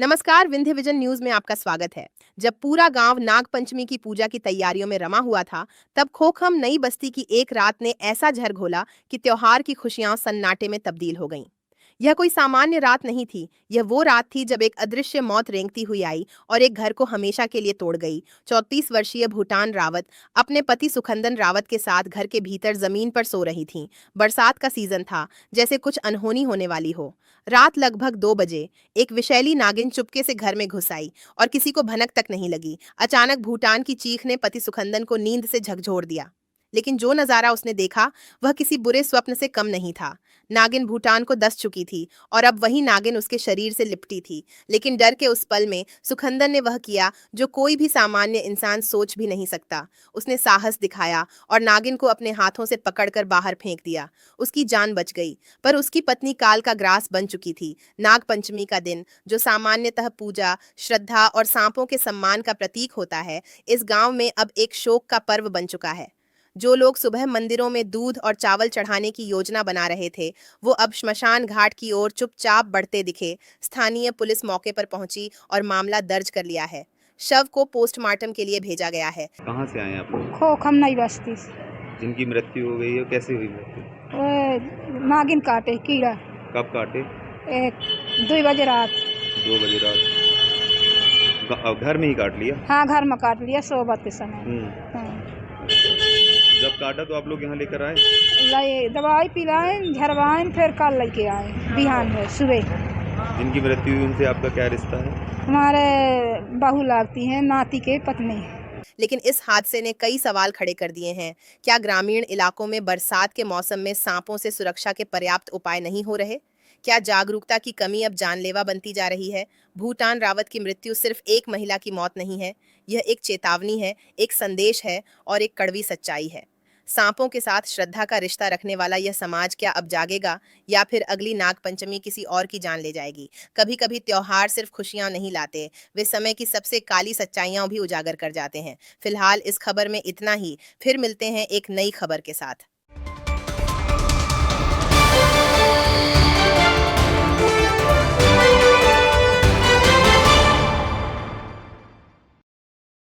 नमस्कार, Vindhya vision news में आपका स्वागत है। जब पूरा गांव नाग पंचमी की पूजा की तैयारियों में रमा हुआ था, तब खोखम नई बस्ती की एक रात ने ऐसा झर घोला कि त्योहार की खुशियां सन्नाटे में तब्दील हो गईं। यह कोई सामान्य रात नहीं थी। यह वो रात थी जब एक अदृश्य मौत रेंगती हुई आई और एक घर को हमेशा के लिए तोड़ गई। 34 वर्षीय भूटान रावत अपने पति सुखंदन रावत के साथ घर के भीतर जमीन पर सो रही थीं। बरसात का सीजन था, जैसे कुछ अनहोनी होने वाली हो। रात लगभग 2 बजे एक विषैली नागिन चुपके से घर में घुस आई और किसी को भनक तक नहीं लगी। अचानक भूटान की चीख ने पति सुखंदन को नींद से झकझोर दिया। लेकिन जो नजारा उसने देखा, वह किसी बुरे स्वप्न से कम नहीं था। नागिन भूटान को दस चुकी थी और अब वही नागिन उसके शरीर से लिपटी थी। लेकिन डर के उस पल में सुखंदन ने वह किया जो कोई भी सामान्य इंसान सोच भी नहीं सकता। उसने साहस दिखाया और नागिन को अपने हाथों से पकड़कर बाहर फेंक दिया। उसकी जान बच गई, पर उसकी पत्नी काल का ग्रास बन चुकी थी। नाग पंचमी का दिन, जो सामान्यतः पूजा, श्रद्धा और सांपों के सम्मान का प्रतीक होता है, इस गांव में अब एक शोक का पर्व बन चुका है। जो लोग सुबह मंदिरों में दूध और चावल चढ़ाने की योजना बना रहे थे, वो अब श्मशान घाट की ओर चुपचाप बढ़ते दिखे। स्थानीय पुलिस मौके पर पहुंची और मामला दर्ज कर लिया है। शव को पोस्टमार्टम के लिए भेजा गया है। कहाँ से आए आप लोग? खोखम नहीं बस्ती से। जिनकी मृत्यु हो गई है, कैसे हुई मृत्यु? नागिन काटे कीड़ा। कब काटे? एक 2 बजे रात। 2 बजे रात? घर में ही काट लिया? हाँ, घर में काट लिया सोबत के समय। हाँ। जब काटा तो आप लोग यहाँ लेकर आए? दवाई पिलाए, झरवाए, फिर कल लेके आए बिहान में सुबह। जिनकी मृत्यु हुई उनसे आपका क्या रिश्ता है? हमारे बहू लगती हैं, नाती के पत्नी। लेकिन इस हादसे ने कई सवाल खड़े कर दिए हैं। क्या ग्रामीण इलाकों में बरसात के मौसम में सांपों से सुरक्षा के पर्याप्त उपाय नहीं हो रहे? क्या जागरूकता की कमी अब जानलेवा बनती जा रही है? भूटान रावत की मृत्यु सिर्फ एक महिला की मौत नहीं है, यह एक चेतावनी है, एक संदेश है और एक कड़वी सच्चाई है। सांपों के साथ श्रद्धा का रिश्ता रखने वाला यह समाज क्या अब जागेगा, या फिर अगली नाग पंचमी किसी और की जान ले जाएगी? कभी कभी त्योहार सिर्फ खुशियां नहीं लाते, वे समय की सबसे काली सच्चाइयां भी उजागर कर जाते हैं। फिलहाल इस खबर में इतना ही। फिर मिलते हैं एक नई खबर के साथ।